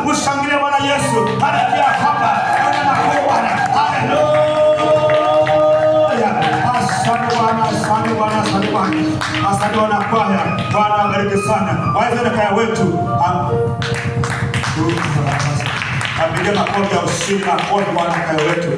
Ushangilie Bwana Yesu. Haleluya hapa. Kuna makuu Bwana. Haleluya. Asante Bwana, asante Bwana, asante Bwana. Asante Bwana kwaya. Bwana abariki sana. Waende kaya wetu. Apiga makofi ya ushindi na kofi Bwana kaya wetu.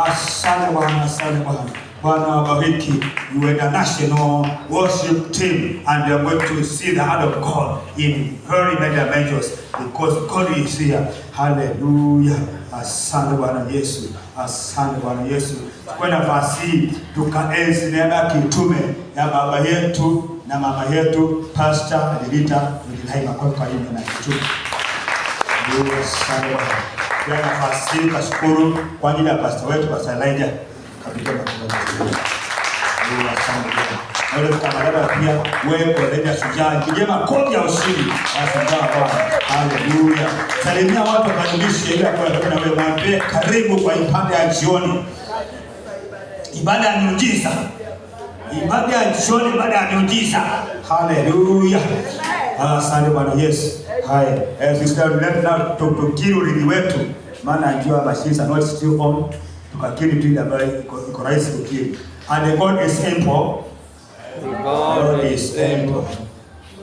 Asante Bwana, asante Bwana. Bwana wabariki. You are the national worship team and you are going to see the hand of God in very many dimensions because God is here. Hallelujah. Asante Bwana Yesu. Asante Bwana Yesu. Kwa nafasi tukaenzi neema ya kitume ya baba yetu na mama yetu Pastor Adelita Mwilai kwa yeye na kitume. Asante Bwana. Kwa nafasi kashukuru kwa ajili ya pastor wetu Pastor Elijah kapita kwa asante Bwana. Wale tukamalaba pia wewe kwa dada shujaa kijema kopi ya ushindi. Asante Bwana. Haleluya. Salimia watu wakaribishe ili kwa na wewe mwambie karibu kwa ibada ya jioni. Ibada ya miujiza. Ibada ya jioni, ibada ya miujiza. Haleluya. Asante Bwana Yesu. Haya, as we start let now tukiri urithi wetu maana najua machines are not still on. Tukakiri tu ambayo iko rahisi kukiri. And the God is able. God is able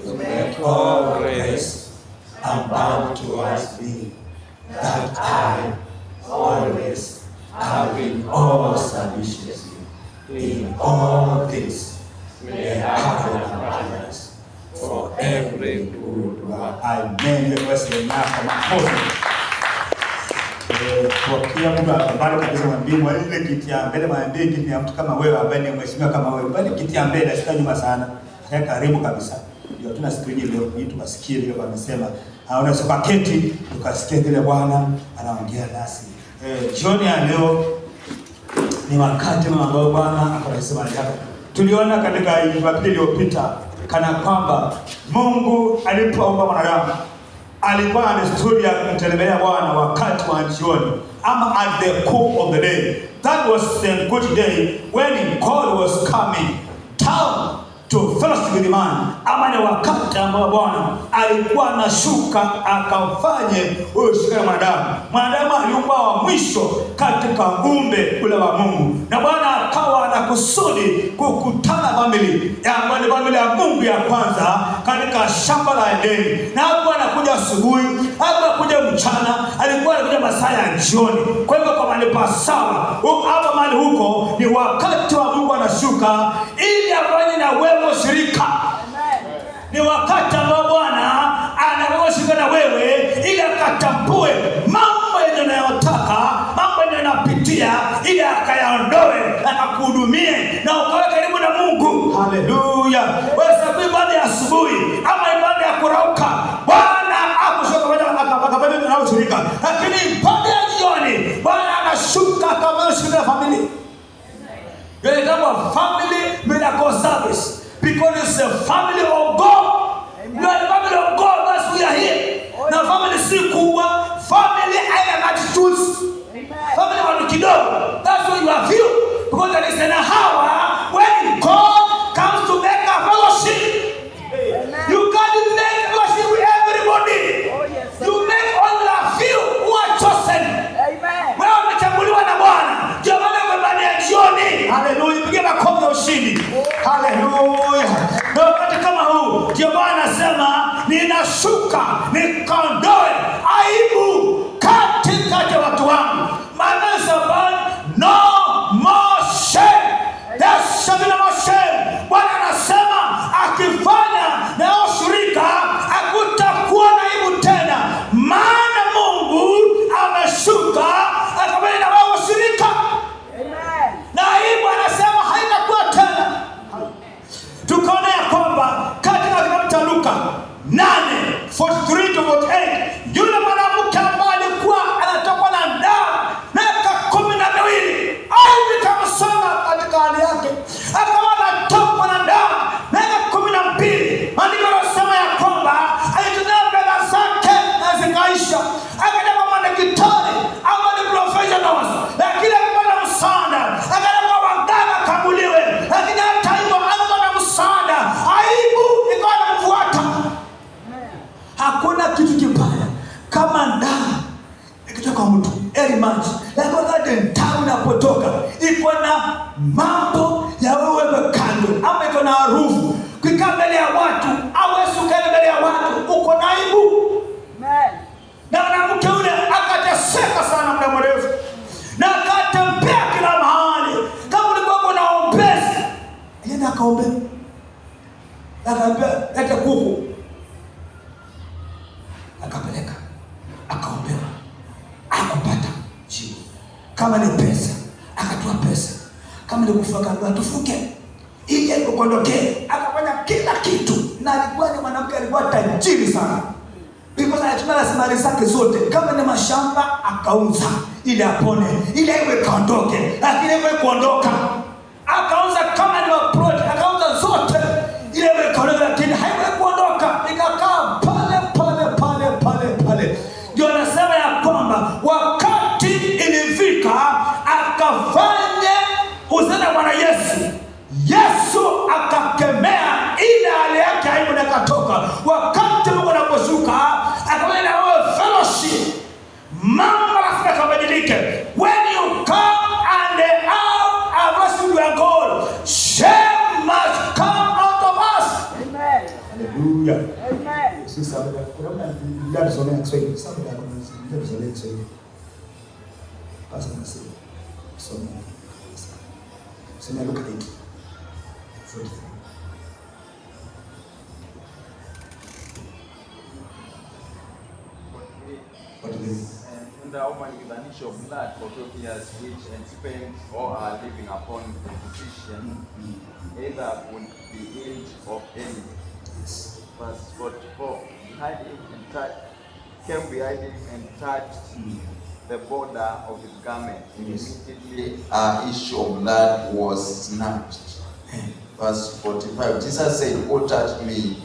to make all grace abound towards me, that I always have in all sufficiency in all things may have an abundance for every good work. Amen. Kwa kila mtu ambaye kabisa mwambie mwalile kiti ya mbele, mwambie kiti ya mtu kama wewe ambaye ni mheshimiwa kama wewe. Bali kiti ya mbele sika nyuma sana. Karibu kabisa. Ndio tuna screen leo hii tukasikie ile Bwana anasema. Unaweza paketi tukasikie ile Bwana anaongea nasi. Jioni ya leo ni wakati ambao Bwana akasema hapa. Tuliona katika Jumapili iliyopita kana kwamba Mungu alipoumba mwanadamu alikuwa na desturi ya kumtembelea Bwana wakati wa jioni ama at the cool of the day. That was the good day when God was coming down to fellowship with man. Ama ni wakati ambao Bwana alikuwa anashuka akafanye ushirika na mwanadamu. Mwanadamu aliumbwa wa mwisho katika umbe ule wa Mungu. Na Bwana akawa anakusudi kukutana family ya Mungu ya kwanza katika shamba la Edeni. Na hapo anakuja asubuhi, hapo anakuja mchana, alikuwa anakuja masaa ya jioni. Kwa hivyo kwa mahali pasawa, hapo mahali huko ni wakati wa Mungu anashuka ili afanye na wewe ushirika. Ni wakati ambao Bwana anakushika na wewe ili akatambue mambo yanayotaka, mambo yanayopitia ili akayaondoe na akuhudumie na ukawe karibu na Mungu. Haleluya. Wewe ibada ya asubuhi ama ibada ya kurauka, Bwana akushuka akapata na ushirika. Lakini ibada ya jioni Bwana anashuka kama ushirika na familia. Yeye kama family miracle service because it's a family of God. Amen. You are the family of God. That's why we are here. Now family si kubwa, family ina attitudes. Family watu kidogo. That's why you are few because there is an hour when God comes to make a fellowship. Amen. You can't make fellowship with everybody. Oh, yes. You make only a few who are chosen. Amen. Wewe umechaguliwa na Bwana. Ndio maana umebani ya jioni. Hallelujah. Piga makofi ya ushindi. Hallelujah. Na wakati kama huu, ndio Bwana anasema ninashuka nikaondoe aibu katikati ya watu wangu. Maana sababu no more shame. There's something about mtu early marriage, lakini wakati tawi inapotoka iko na mambo ya wewe kando, ama iko na harufu. Kukaa mbele ya watu au usukae mbele ya watu uko na aibu. Amen. Na mwanamke yule akateseka sana muda mrefu, na akatembea kila mahali. Kama ulikuwa unaombeza, yeye akaombea, akaambia leta kuku, akapeleka, akaombewa, akapata jibu. Kama ni pesa, akatoa pesa. Kama ni kufuka, tufuke ili kuondokea. Akafanya kila kitu, na alikuwa ni mwanamke, alikuwa tajiri sana. Because alitumia rasilimali zake zote. Kama ni mashamba akauza ili apone, ili iwe kaondoke. Lakini iwe kuondoka, akauza. Kama ni maproti akauza zote ili iwe kaondoka, lakini haiwe kuondoka. Ikakaa pale. Ndio anasema ya kwamba wakati ilifika akafanya uzana Bwana Yesu akakemea ile hali yake, aibu na katoka. Wakati Mungu anaposhuka akamwambia na wewe fellowship, mambo lazima kabadilike. When you come and have worship your God, shame must come out of us. Amen. Hallelujah. Amen. Sisi kuna ndio tunasoma Kiswahili, sababu ndio tunasoma Kiswahili. Pasa nasema soma Luka 8. And the woman with an issue of blood for 12 years, which and spent all her living upon the physician, either would be healed of any. Verse 44. Came behind him and touched the border of his garment. Immediately her issue of blood was snatched. Verse 45. Jesus said, "Who touched me?"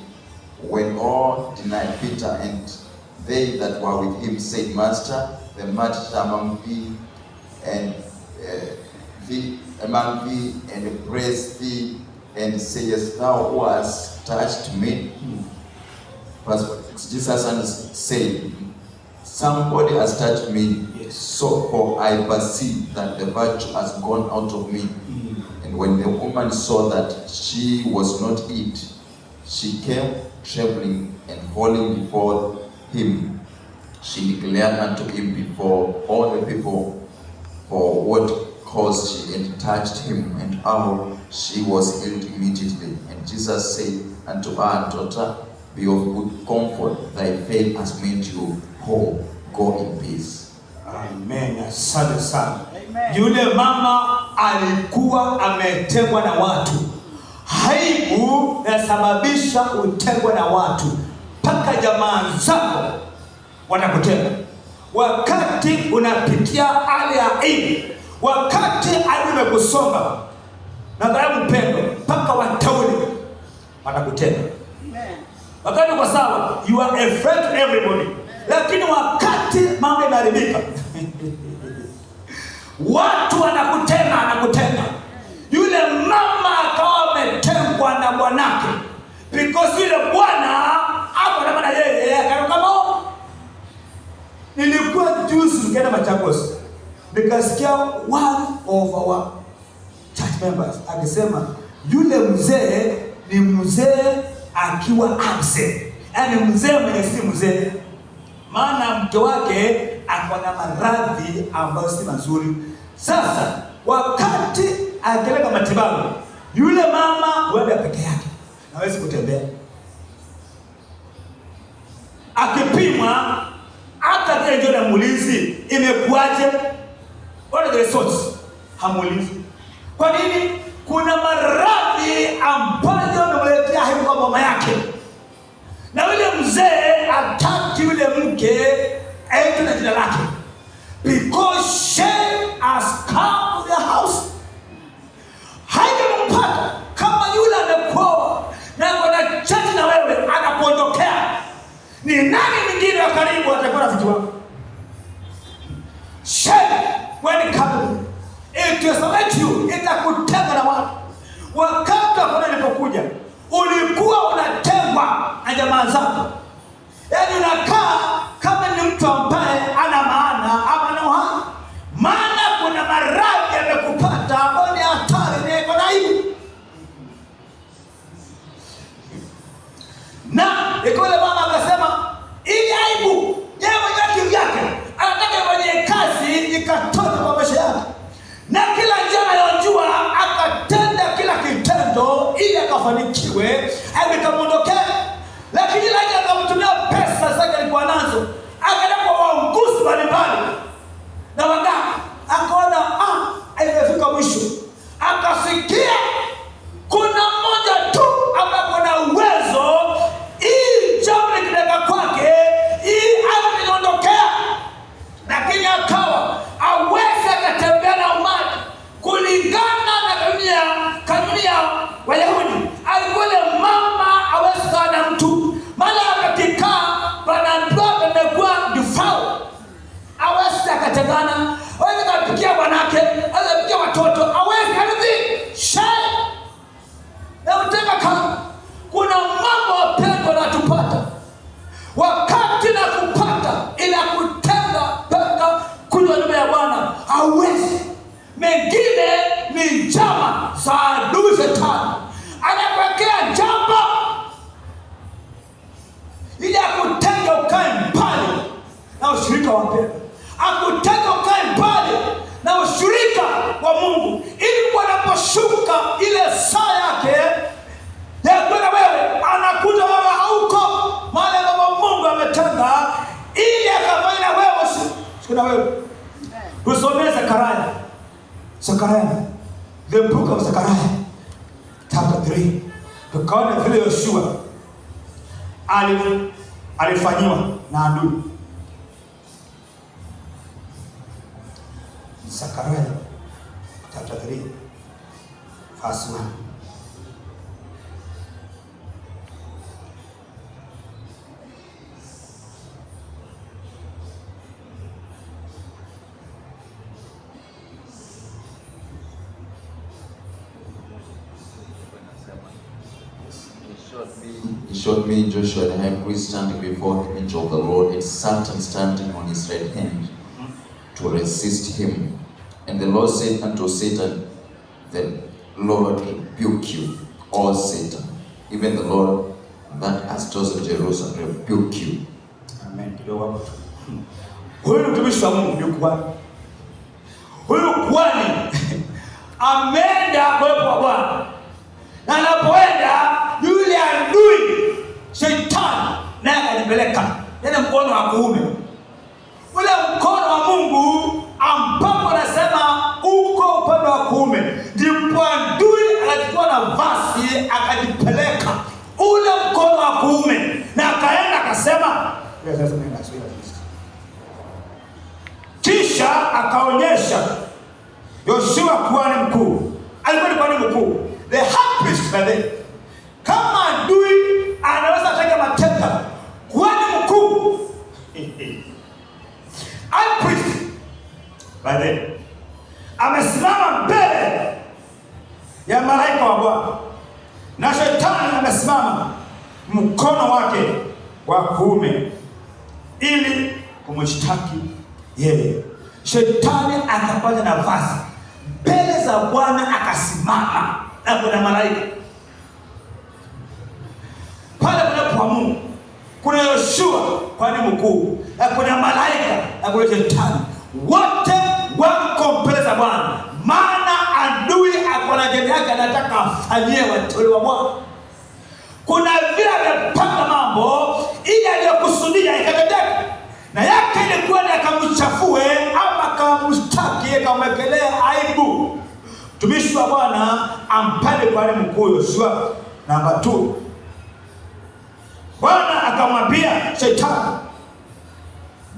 When all denied, Peter and they that were with him said, "Master, the matter among thee and praise thee, and sayest thou, who hast touched me?" Verse 46. Jesus said, "Somebody has touched me, so for I perceive that the virtue has gone out of me." And when the woman saw that she was not it, she came trembling and falling before him. She declared unto him before all the people for what cause she had touched him, and how she was healed immediately. And Jesus said unto her, "Daughter, be of good comfort, thy faith has made you whole. Go in peace." Amen. Asante sana. Yule mama alikuwa ametengwa na watu. Aibu inasababisha utengwa na watu, mpaka jamaa zako wanakutenga. Wakati unapitia hali ya aibu, wakati aibu imekusonga na dhaibu mpendo, mpaka watauli wanakutenga. Wakati kwa sawa, you are a friend to everybody. Lakini wakati mambo yanaharibika, watu wanakutenga. Yule mama akawa ametengwa na bwanake, because yule bwana hapo na maana yeye akaruka. Nilikuwa juzi nikaenda Machakos, nikasikia one of our church members akisema yule mzee ni mzee akiwa absent. Yaani mzee mwenye si mzee, maana mke wake akona maradhi ambayo si mazuri. Sasa wakati akileka matibabu, yule mama huenda peke yake, hawezi kutembea. Akipimwa hata kile ndio namuulizi imekuaje, what are the results, hamuulizi. Kwa nini? Kuna maradhi ambayo anamletea hiyo kwa mama yake, na yule mzee ataki yule mke aitwe na jina lake, because shame has come to the house. Haijampata kama yule amekuoa na kuna chachi na wewe anakuondokea, ni nani mwingine wa karibu atakuwa rafiki wako? Shame when it comes, it will select you, itakutenga na watu. Wakati hakuna ilipokuja, ulikuwa unatengwa na jamaa zako. Yaani unakaa kama ni mtu ambaye ana maana ama ana kupigana, hawezi kupikia bwanake, hawezi kupikia watoto, hawezi anything. Shame. Na utaka kama kuna mambo wapendwa yanatupata wakati na kupata ila kutenga peka kunywa nyumba ya Bwana hauwezi. Mengine ni njama za adui Shetani, anapokea jambo ili akutenga ukae mbali na ushirika wa pendo, akutenga ukae mbali na ushirika wa Mungu, ili wanaposhuka ile saa yake ya kwenda wewe, anakuta wewe hauko mahali ambapo Mungu ametenga, ili akafanya na wewe sikuna wewe. Tusomee Zekaria, the book of Zechariah chapter 3. Tukaona vile Yoshua alifanyiwa na adui. Zechariah chapter 3 verse 1. He showed me Joshua the high priest standing before the angel of the Lord, and Satan standing on his right hand to resist him. And the Lord said unto Satan, the Lord rebuke you, O Satan. Even the Lord that has chosen Jerusalem rebuke you. Amen. Huyu mtumishi wa Mungu ni kuhani. Huyu kuhani ameenda kwa Bwana. Na anapoenda yule adui Shetani naye akanipeleka yale mkono wa kuume. Ule mkono wa Mungu ambapo anasema uko upande wa kuume, ndipo adui akachukua nafasi akajipeleka ule mkono wa kuume, na akaenda akasema kisha akaonyesha Yoshua kuhani mkuu. Alikuwa ni kuhani mkuu, the high priest by then. Kama adui anaweza teka mateka, kuhani mkuu high priest by then amesimama mbele ya malaika wa Bwana, na Shetani amesimama mkono wake wa kuume ili kumshtaki yeye. Shetani akapata nafasi mbele za Bwana, akasimama, na kuna malaika pale. Kuna Mungu, kuna Yoshua kwani mkuu, na kuna malaika, na kuna Shetani, wote wako mbele za Bwana. Maana adui akona jambo yake anataka afanyie watu wa Bwana. Kuna vile amepanga mambo ili aliyokusudia ikatendeka, na yake ilikuwa ni akamchafue ama akamshtaki akamwekelea aibu. Mtumishi wa Bwana ampale kwani mkuu Yoshua. Namba 2, Bwana akamwambia Shetani,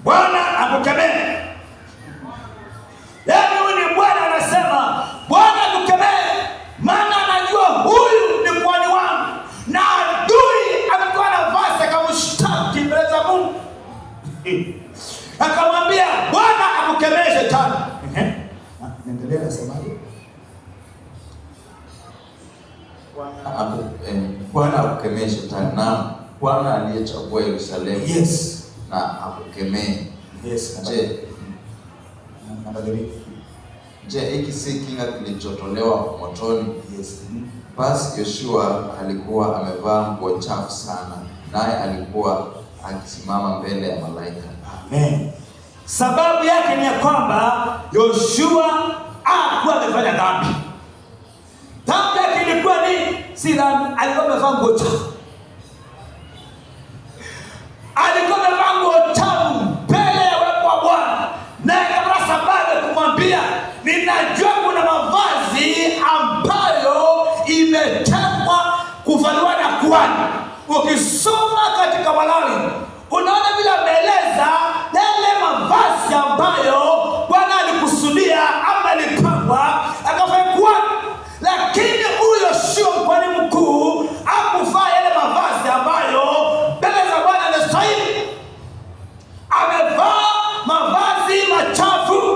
Bwana akukemee. Yaani huyu ni Bwana anasema, Bwana akukemee, maana anajua huyu ni kuhani wangu, na adui amekuwa nafasi akamshtaki mbele za Mungu. Akamwambia Bwana akukemee Shetani. Endelea nasemaje? Bwana akukemee Shetani, na Bwana aliyechagua Yerusalemu, yes, na akukemee. Yes. Je, hiki si kinga kilichotolewa motoni? Yes. Basi Yoshua alikuwa amevaa nguo chafu sana, naye alikuwa akisimama mbele ya malaika. Amen. Sababu yake ni ya kwamba Yoshua hakuwa amefanya dhambi. Dhambi yake ilikuwa ni si dhambi, alikuwa amevaa nguo chafu. Alikuwa amevaa nguo chafu mbele ya uwepo wa Bwana. Na kama sababu kumwambia, ninajua kuna mavazi ambayo imetengwa kuvaliwa na kuhani. Ukisoma katika Walawi unaona vile ameeleza yale mavazi ambayo Bwana alikusudia ama alipangwa akafanya kuhani. Lakini huyo sio kuhani mkuu, hakufaa yale mavazi ambayo mbele za Bwana anastahili. Amevaa mavazi machafu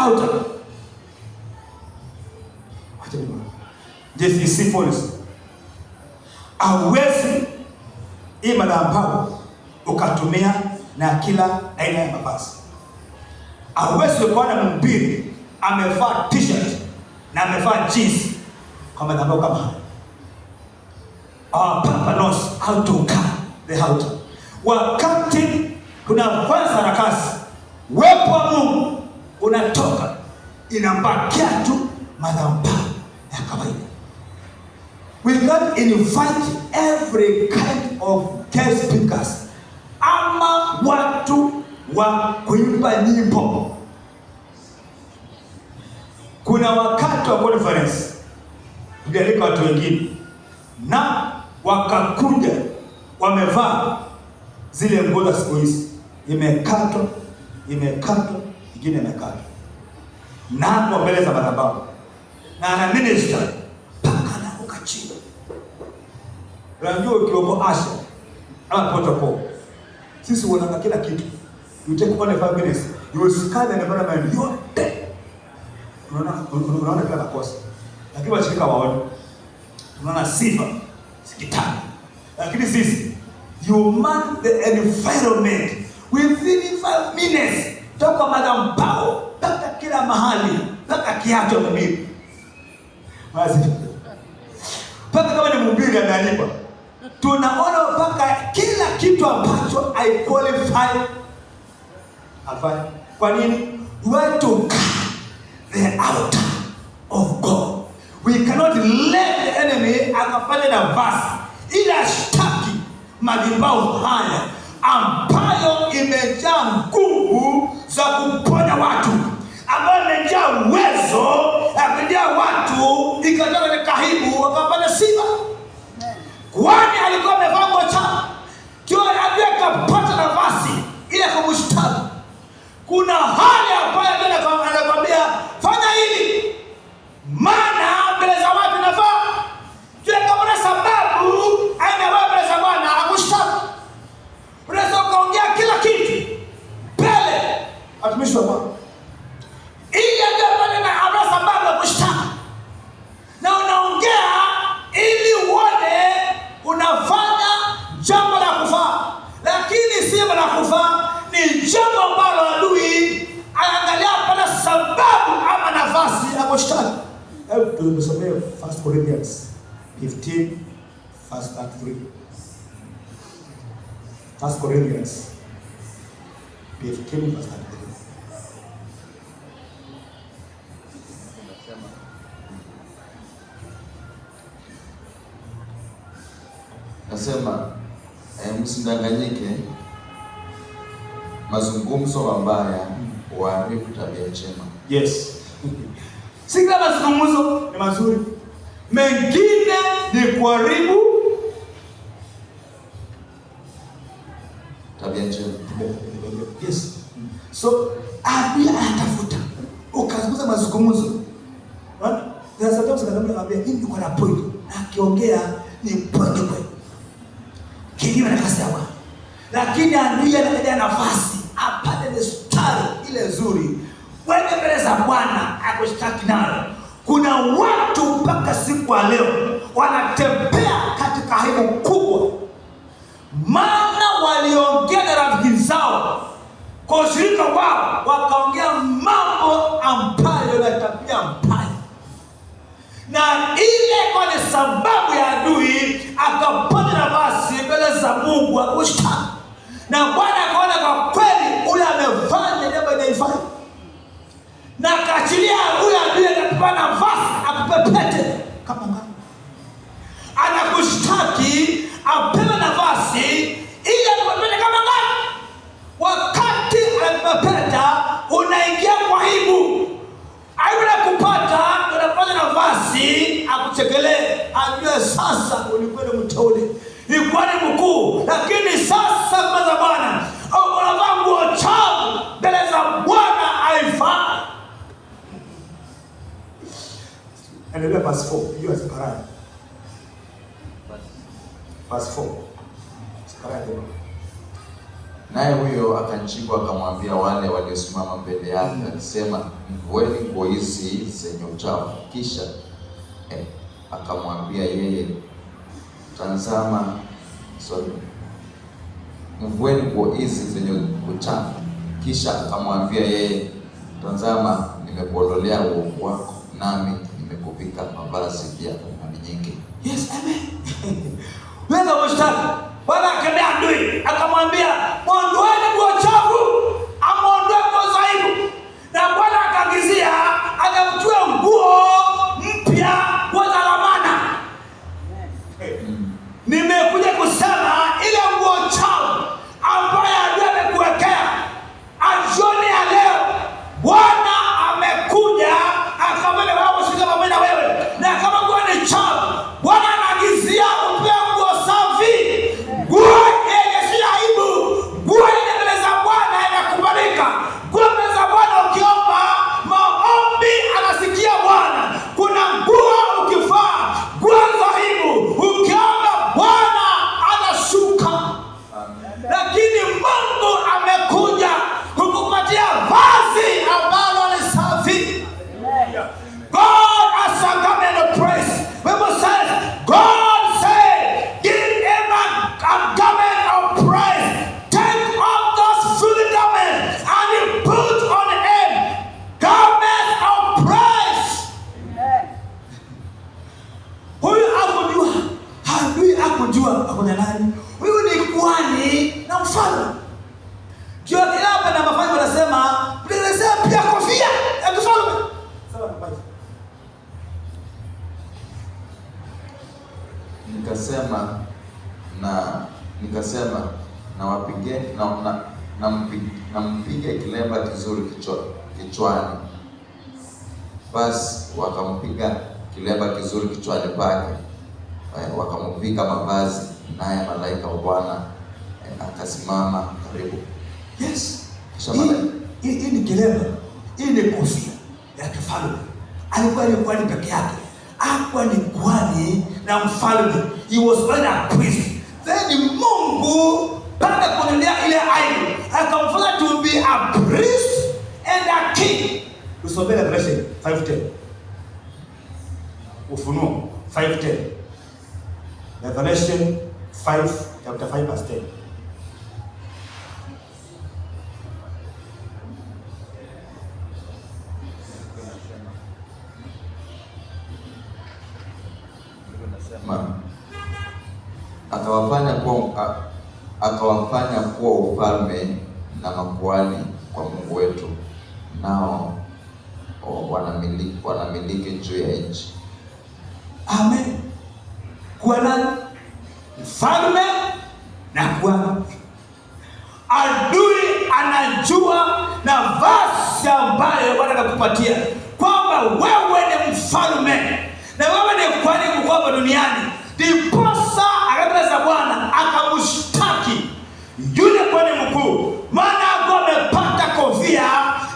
outer. JCC policy. Hauwezi hii madhabahu ukatumia na kila aina ya mavazi. Hauwezi kuona mhubiri amevaa t-shirt na amevaa jeans kwa madhabahu kama haya. Our Papa knows how to cut the outer. Wakati tunafanya sarakasi, uwepo wa Mungu unatoka, inambakia tu madhabahu ya kawaida. We can invite every kind of guest speakers ama watu wa kuimba nyimbo. Kuna wakati wa conference tulialika watu wengine na wakakuja wamevaa zile nguo za siku hizi, imekatwa, ingine imekatwa, na hapo mbele za madhabahu, na ana minister mpaka anaanguka chini. Unajua ukiwepo Asha ama protocol, sisi unaona kila kitu. You take only 5 minutes, you will scan the environment yote. Unaona kila makosa, lakini washirika waone, tunaona sifa sikitani. Lakini sisi, you mark the environment within 5 minutes. Toka madhabahu mpaka kila mahali, mpaka kiacho mhubiri. Basi mpaka kama ni mhubiri amealipa, tunaona mpaka kila kitu ambacho I qualify afanye. Kwa nini? We want to cut the outer of God. We cannot let the enemy akafanya nafasi ili ashtaki madhabahu haya ambayo imejaa nguvu za kuponya watu, ambayo imejaa uwezo ya kudia watu ikatoka ni kahibu wakapata sifa. Kwani alikuwa amevaa nguo chafu, kio ajue kapata nafasi ili kumshtaki. Kuna hali ambayo anakwambia fanya hili, maana mbele za watu nafaa. Kile kama na sababu aina wewe mbele za Bwana akushtaki. Unaweza ukaongea kila kitu mbele atumishi wa Bwana, ili ajue na ana sababu ya kushtaki, na unaongea ili uone unafanya jambo la kufaa, lakini si jambo la kufaa, ni jambo ambalo adui anaangalia pana sababu ama nafasi ya kushtaki. Hebu tusomee 1 Corinthians 15 verse 33. 1 Corinthians 15 verse 33. Nasema msidanganyike, mazungumzo mabaya huharibu tabia njema. Yes. Si kila mazungumzo ni mazuri, mengine ni kuharibu tabia njema. Yes. So adui anatafuta ukazungumza mazungumzo. There's a time anamwambia hivi kwa point, akiongea ni point kweli, kinyume na kasi ya Bwana, lakini adui anakaja nafasi apate mstari ile nzuri wende mbele za Bwana akushtaki nayo. Kuna watu mpaka siku ya leo wanatembea katika aibu kubwa, maana waliongea na rafiki zao kwa ushirika wao, wakaongea mambo ambayo na tabia mbaya, na ile kwa ni sababu ya adui akapata nafasi mbele za Mungu akushtaki, na Bwana akaona kwa kweli ule amefanya jambo inaifanya, na kaachilia huyu adui akapata nafasi akupepete kama ngani. Anakushtaki apewe nafasi ili akupepete kama ngani. Wakati anakupepeta unaingia kwa aibu. Aibu na kupata unapata nafasi akuchekelee, ajue sasa ulikuwa ni mteule, ulikuwa ni mkuu, lakini sasa kwa za Bwana au unavaa nguo chafu mbele za Bwana haifai. Endelea verse 4. Hiyo Zekaria. Verse 4. Zekaria. Naye huyo akajibu akamwambia wale waliosimama mbele yake akisema, mvueni nguo hizi zenye uchafu. Kisha akamwambia yeye, tazama, mvueni nguo hizi zenye uchafu. Kisha akamwambia yeye, tazama, nimekuondolea uovu wako, nami nimekuvika mavazi ya thamani nyingi. Yes, amen. Wewe mshtaki, Bwana akemea adui, akamwambia, "Mwondoeni nguo chafu, amuondoe nguo za aibu." Na Bwana akaagizia, akamtoe nguo mpya, nguo za dhamana. Nimekuja kusema ile nguo chafu ambayo adui amekuwekea, jioni ya leo Bwana amekuja akamwambia wewe usije pamoja na wewe. Na kama nguo ni chafu, Bwana anaagizia upewe nguo safi, nguo yenye si aibu, nguo yenye mbele za Bwana inakubalika. Nguo mbele za Bwana ukiomba maombi anasikia Bwana. Kuna nguo ukivaa, nguo za aibu, ukiomba Bwana anashuka. Lakini Mungu amekuja kukupatia vazi ambalo ni safi. God has a garment of praise. Bible says, God said, give him a garment of praise. Take off those filthy garments and he put on him garment of praise. Huyu hakujua, adui hakujua hakuna nani. Huyu ni kuhani na mfalme. Kio kilapa na mafanya wanasema, "Mlelezea pia kofia ya kifalme." Sawa na basi. Nikasema na mpige kilemba kizuri kichwani. Basi wakampiga kilemba kizuri kichwani pake, wakamvika mavazi, naye malaika wa Bwana akasimama karibu. Yes. Hii ni kilemba. Hii ni kofia ya kifalme. Alikuwa ni kuhani peke yake. Hakuwa ni kuhani na mfalme. He was only a priest. Then Mungu baada ya kuonelea ile aibu, akamfanya to be a priest and a king. Usome Revelation 5:10. Ufunuo 5:10. Revelation 5, chapter 5 verse 10. Akawafanya kuwa ufalme na makuhani kwa Mungu wetu, nao wanamiliki juu ya nchi. Amen. Kuwa nani? Mfalme na kuhani. Adui anajua nafasi ambayo Bwana anakupatia kwamba wewe ni mfalme na wewe ni kuhani mkuu hapa duniani. Ndiposa akaenda Bwana akamshtaki yule kuhani mkuu, maana amepata kofia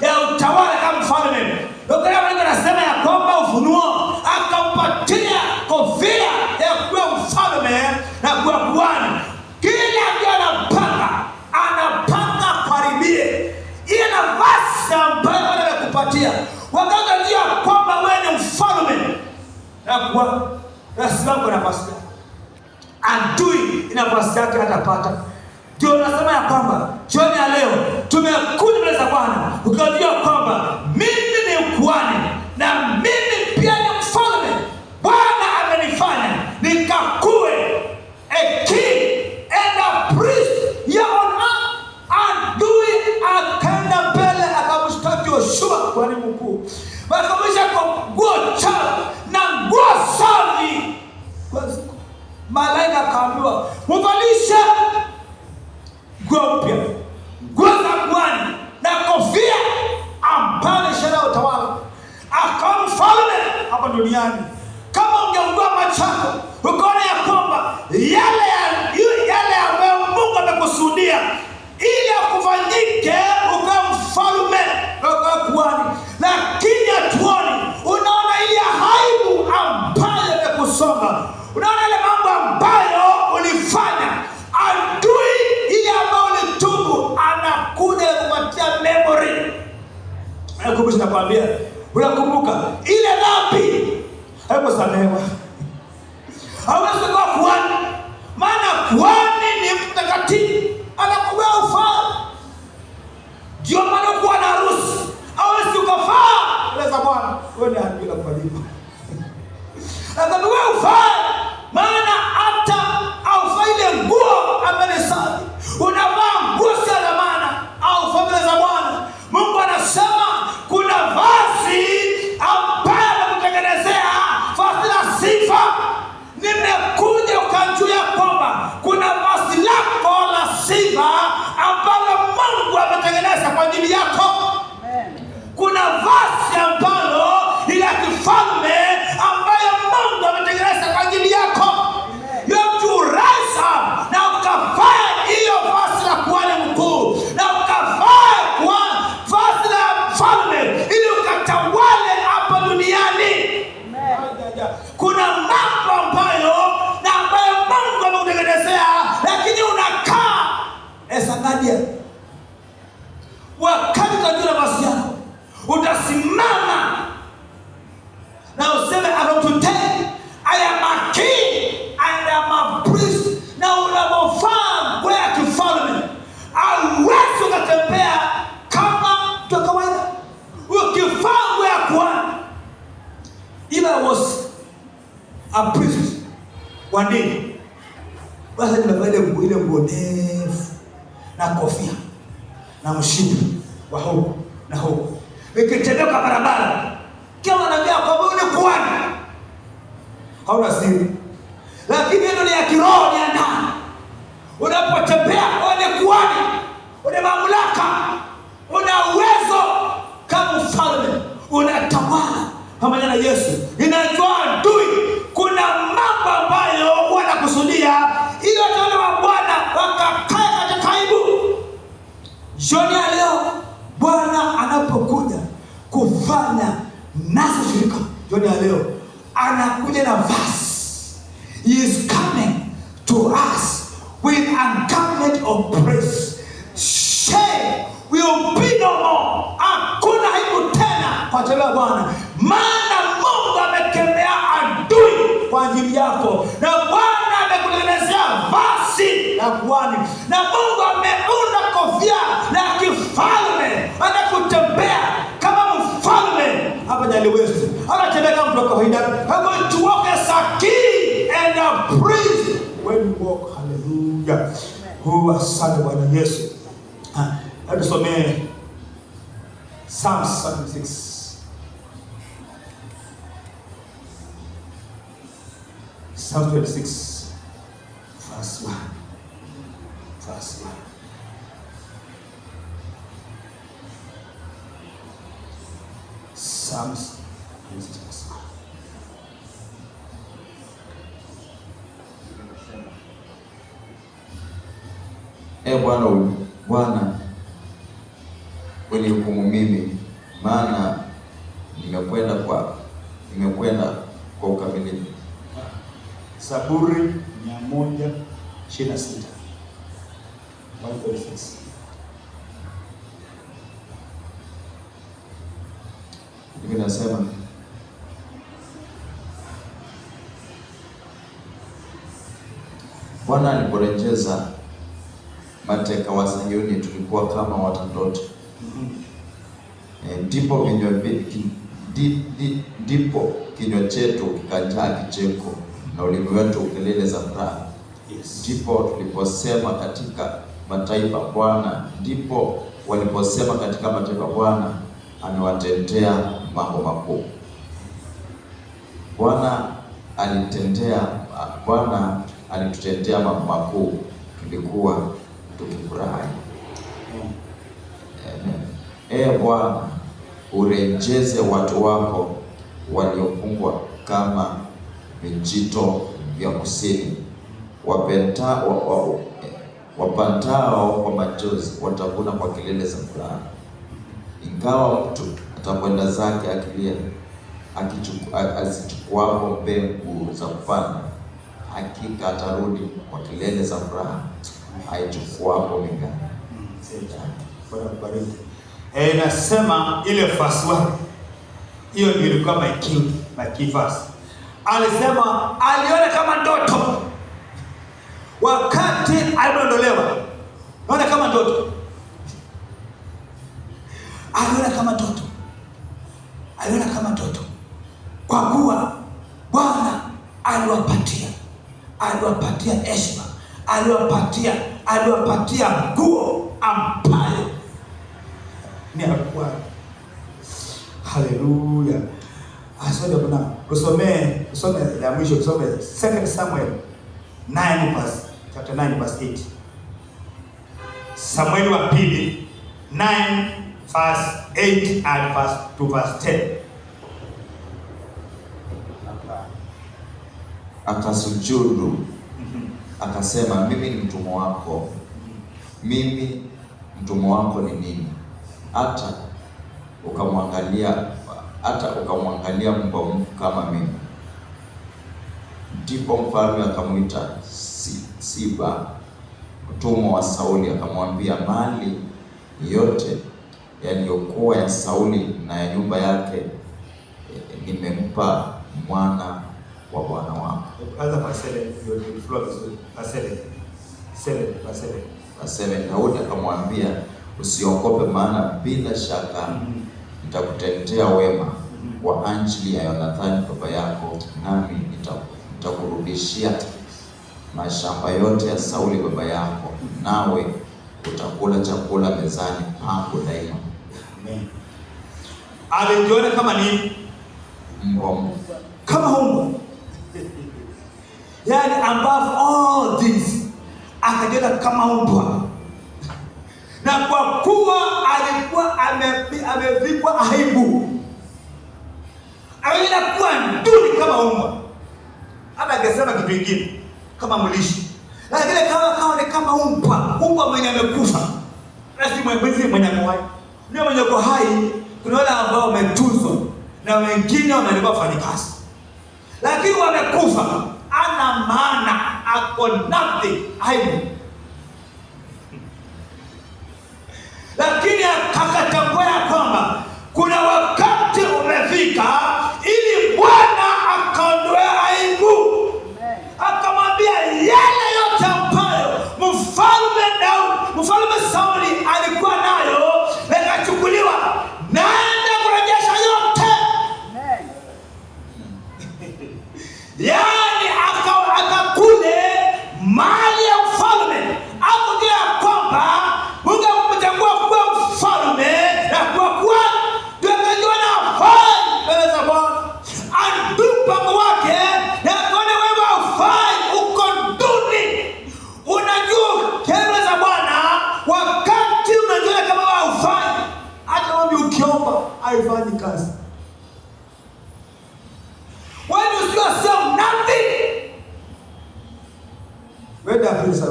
ya utawala kama mfalme. Ndio Mungu anasema ya kwamba Ufunuo akampatia kofia ya kuwa mfalme na kuwa kuhani. Kila mtu anapanga karibie ile nafasi ambayo Bwana amekupatia. Wakati kwamba wewe ni mfalme na kuwa lazima kwa nafasi yako. Adui nafasi yake atapata. Ndio nasema ya kwamba jioni ya leo tumekuja mbele za Bwana ukajua kwamba mimi ni kuhani na mimi pia ni mfalme. Bwana amenifanya nikakue a king and a priest here on earth. Adui akaenda mbele akamshtaki Yoshua kuhani mkuu, akamwisha kwa nguo chafu na nguo safi. Malaika akaambiwa mvalishe nguo mpya, nguo za kuhani na kofia ambayo ni ishara ya utawala. Akawa mfalme hapa duniani. Kama ungeungua macho yako ukaona ya kwamba yale ambayo Mungu amekusudia ili akufanyike ukawa mfalme ukawa kuhani, lakini hatuoni. Unaona ile aibu ambayo imekusonga, unaona ile mambo ambayo ulifanya, adui ile ambayo ulitubu atakwambia, unakumbuka ile dhambi haikusamehewa. Hawezi kuwa kuhani, maana kuhani ni mtakatifu, anakuwa ufaa. Ndio maana kuwa na harusi, hawezi ukafaa mbele za Bwana. Wewe ni haki bila kulipa. Lakini wewe ufaa, maana hata aufai ile nguo ambaye safi. Unavaa nguo si ya dhamana au mbele za Bwana. Mungu anasema kuna vazi ambaye amekutengenezea, vazi la sifa. Nimekuja ukanjua kwamba kuna vazi lako la sifa ambalo Mungu ametengeneza kwa ajili yako. Amen. Kuna vazi ambalo ni la kifalme ambayo Mungu ametengeneza kwa ajili yako. You have to rise up na ukavaa hiyo vazi la kuhani mkuu, na ukavaa vazi la mfalme ili ukatawale hapa duniani. Kuna mambo ambayo Mungu amekutengenezea, lakini unakaa Esagadia. Wakati utajua nafasi yako, utasimama na useme, today I am a king and I am a priest. Na unavofaa nguo ya kifalme, hauwezi ukatembea kama mtu wa kawaida. Ukivaa nguo ya kuhani, even I was a priest one day, basi nimevaa ile nguo ndefu na kofia na mshipi wa huko na huko, nikitembea kwa barabara kama naambia kwamba ni kuhani, hauna siri, lakini ndio ya kiroho ya ndani. Unapotembea wewe kuhani, una mamlaka, una uwezo kama mfalme, unatawala pamoja na Yesu. Ninajua adui kuna mambo ambayo wanakusudia ili watu wa Bwana wakakae katika aibu. Jioni ya leo Bwana anapokuja kufanya nasi shirika, jioni ya leo anakuja na vazi. He is coming to us with a garment of praise. Shame will be no more. Hakuna aibu tena kwa jina la Bwana, maana Mungu amekemea adui kwa ajili yako, na Bwana amekutengenezea vazi la kuhani, na Mungu ameunda kofia la kifalme. Anakutembea kama mfalme hapa Nyaliwezi, anatembea kama mtu wa kawaida. I'm going to walk as a king and a priest when you walk. Hallelujah. Asante Bwana Yesu. Tusomee Psalms 76. Psalm 26, verse 1. Verse 1. Psalms 26, verse 1. Bwana unihukumu mimi, maana nimekwenda kwa ukamilifu. Zaburi 126. 126. Biblia inasema, Bwana aliporejeza mateka wa Sayuni, tulikuwa kama watoto. Ndipo kinywa chetu kikajaa kicheko na ulimi wetu kelele za furaha. Ndipo tuliposema katika mataifa, ndipo waliposema katika mataifa, Bwana amewatendea mambo makuu. Bwana alitutendea mambo makuu, tulikuwa tukifurahi. Bwana, urejeze watu wako waliofungwa kama vijito vya kusini. Wapandao kwa machozi watavuna kwa kelele za furaha. Ingawa mtu atakwenda zake akilia, asichukuapo mbegu za kupanda, hakika atarudi kwa kelele za furaha aichukuapo mingani. Nasema ile verse 1 Hiyo ndio ilikuwa my key verse. Alisema aliona kama ndoto wakati aliondolewa. Naona kama ndoto. Aliona kama ndoto. Kwa kuwa Bwana aliwapatia heshima, aliwapatia nguo ambayo ni ya Bwana. Haleluya. Asante Bwana. Usome la mwisho, usome 2 Samuel 9 verse chapter 9 verse 8. Samueli wa pili 9 verse 8 and verse 2 verse 10. Akasujudu akasema, mimi ni mtumwa wako. Mimi mtumwa wako ni nini hata ukamwangalia mbwa mfu kama mimi? Ndipo mfalme akamwita Siba mtumwa wa Sauli, akamwambia, mali yote yaliyokuwa ya Sauli na ya nyumba yake nimempa mwana wa bwana wako. Daudi akamwambia, usiogope, maana bila shaka nitakutetea wema kwa ajili ya Yonathani baba yako, nami nitakurudishia mashamba yote ya Sauli baba yako, nawe utakula chakula mezani pangu daima. Amen. Alijiona kama nini? Mbwa. Kama mbwa. Yani above all this, akajiona kama mbwa. Na kwa kuwa alikuwa amevikwa aibu, aliona kuwa duni kama mbwa. Hata angesema kitu kingine kama mlishi, lakini kama mbwa mwenye amekufa. Basi mwenye mwai ndio mwenye kwa hai. Kuna wale ambao wametuzwa na wengine wamelikuwa wafanyikazi, lakini wamekufa, ana maana, ako nothing, aibu. Lakini akatambua kwamba kuna wakati umefika ili Bwana akaondoe aibu. Akamwambia yale yote ambayo mfalme Sauli alikuwa nayo yakachukuliwa, naenda kurejesha yote. Yani akakule mali ya ufalme, akujua kwamba Mungu amemchagua kuwa mfalme, na kuwa ndio akajua na fai mbele za Bwana. Andupa wake na kuona wewe hufai, uko duni. Unajua kelele za Bwana wakati unajua kama wewe hufai, hata wewe ukiomba haifanyi kazi. When you see yourself nothing, wenda pesa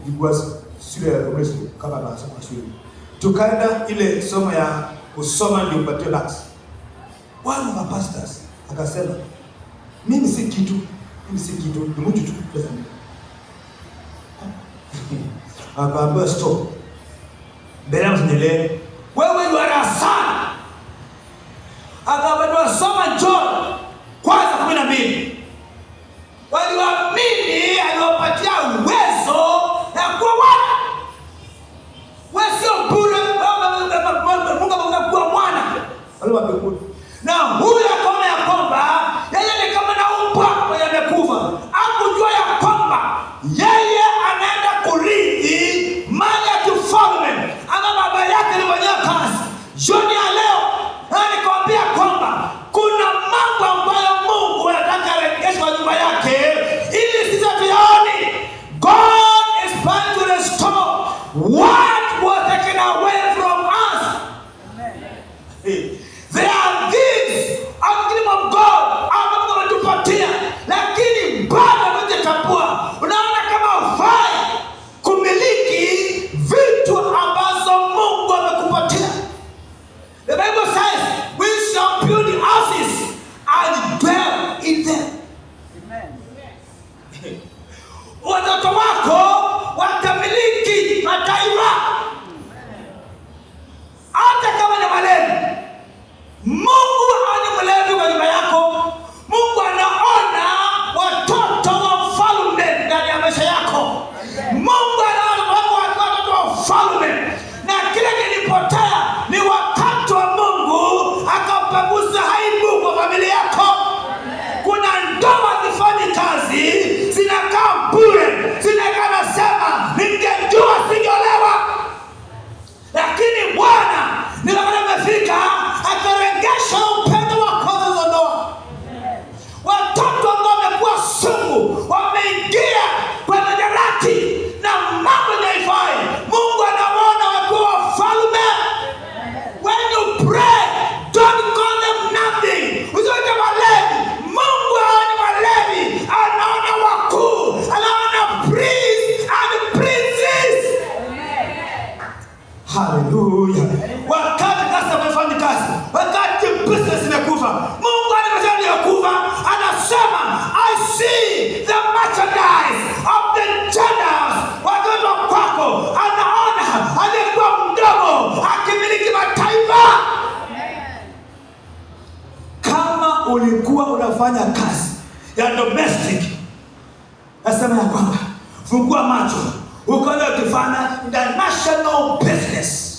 bigwas shule ya Kristo kama nasema shule. Tukaenda ile somo ya kusoma ndio upate max. One of the pastors akasema, mimi si kitu, ni mtu tu pesa. Akaambia stop. Mbele msinyele. Wewe ni darasani. Akaambia soma John kwanza 12. Waliwaamini aliwapatia uwezo na kuwa wana. Wewe sio bure, Mungu amekuwa mwana. Waliwaambia. Na huyu akaona ya kwamba yeye ni kama na mbwa mwenye amekufa. Hakujua ya kwamba yeye anaenda kurithi mali ya kifalme ama baba yake alifanyia kazi. Jioni ya leo nikwambia kwamba kuna mambo ambayo Mungu anataka arejeshe kwa nyumba yake ili sisi tuyaone. God is trying to restore what was taken away from us. Amen. There are things aibu kwa familia yako. Kuna ndoa zifanyi kazi, zinakaa bure, zinakaa nasema ningejua singeolewa. Lakini Bwana ni wakati umefika akaregesha upendo wa kwanza za ndoa. Watoto ambao wamekuwa sumu wameingia kwenye darati na mambo haifai. Mungu anaona wakiwa wafalme. When you pray, don't call them nothing. Usiwaite walevi. Mungu haoni walevi, anaona wakuu, anaona priests and princesses. Hallelujah. Wakati kazi umefanya kazi, wakati business imekufa, Mungu anamesema kufa, anasema I see the merchandise of the Gentiles. Watoto kwako, anaona aliyekuwa mdogo akimiliki mataifa. Kama ulikuwa unafanya kazi ya domestic, nasema ya kwamba fungua macho, ukaona ukifanya international business.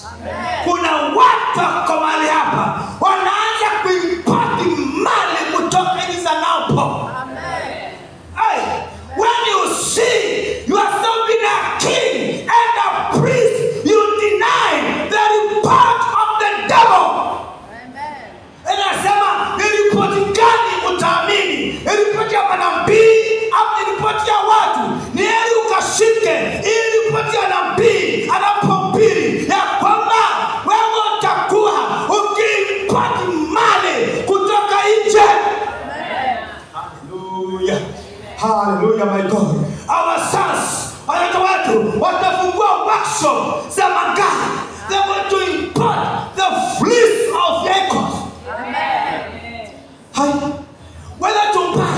Kuna watu kwa mahali hapa wanaanza kuipati mali kutoka nchi za ng'ambo. When you see yourself being a king and a priest, you deny the report of the devil. Anasema ni ripoti gani utaamini? Ni ripoti ya manabii au ni ripoti ya watu? Ni heri ukashike ili ripoti ya nabii anapohubiri ya kwamba wewe utakuwa ukipata mali kutoka nje. Hallelujah. Hallelujah, my God. Our sons, watoto wetu watafungua workshop za magari. They want to import the fleece of vehicles. Whether to buy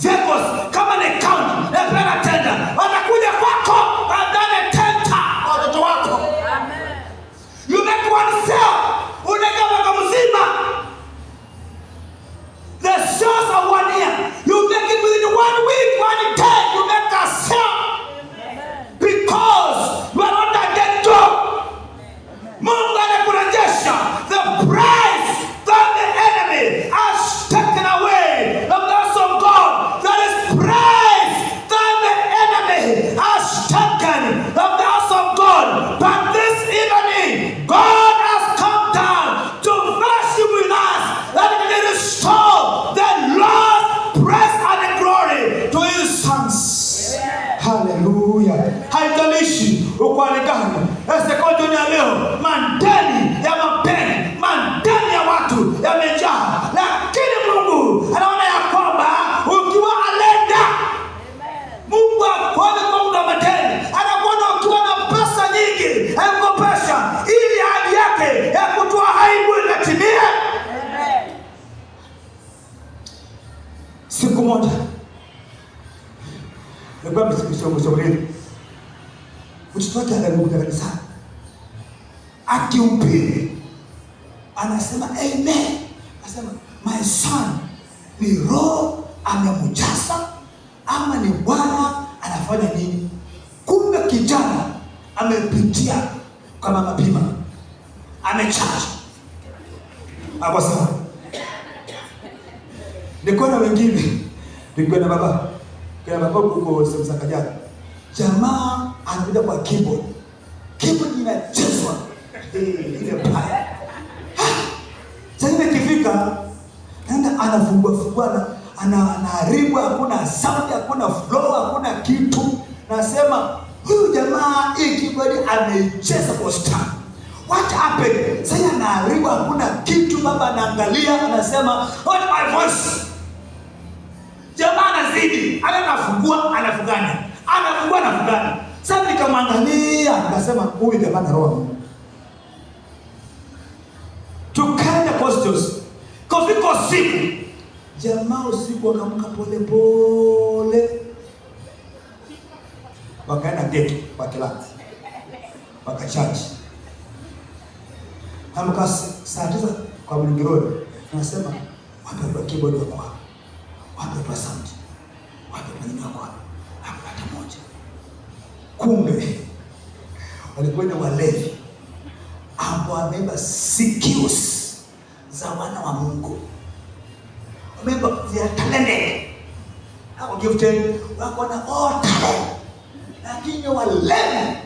vehicles kama ni county na pena tender, watakuja kwako badala tenta watoto wako. You make one sale, unaweka mwaka mzima. The sales of 1 year, you make it within 1 week, 1 day, you make a sale. Because you are not a dead dog. Mungu anakurejesha the price that the enemy has taken away. The house of God, that is price that the enemy has taken from the house of God. But this evening, God has come down to fellowship with us, that he can restore the lost praise and the glory to his sons. Hallelujah. Haijalishi uko aligani. Sekondi ya leo, mandeni ya mapeni, mandeni ya watu yamejaa. Lakini Mungu anaona ya kwamba ukiwa alenda, Mungu akuone kwa muda madeni, anakuona ukiwa na pesa nyingi, akukopesha ili hali yake ya kutoa aibu inatimie. Siku moja nilikuwa mshauri mtoto wake anakuja kanisani akihubiri, anasema amen, anasema my son, ni roho amemjaza ama ni Bwana anafanya nini? Kumbe kijana amepitia kama mapima, amechacha hapo. Sawa, niko na wengine, niko na baba huko sehemu za Kajiado. Jamaa anakuja kwa keyboard inachezwa ile pale. Sasa ikifika nenda anafungua anaharibu, hakuna sound, hakuna flow, hakuna kitu. Nasema huyu jamaa hii keyboard ameicheza kwa star. What happened? Sasa anaharibu, hakuna kitu. Baba anaangalia, anasema what my voice. Jamaa anazidi, anafungua, anafungana. Sasa nikamwangalia, nikasema huyu jamaa na roho. Tukanya postures. Kufika usiku, jamaa usiku wakaamka pole pole, wakaenda gate kwa kilati, wakachaji. Amka saa 9 kwa Mlingironi, nasema watu wa keyboard wako hapa, watu wa sound, watu wa nini wako hapa, hata moja. Kumbe walikuwa walevi ambao wamebeba sikio za wana wa Mungu. Remember, they are talented. How gifted, wako na all talent. Lakini walevi.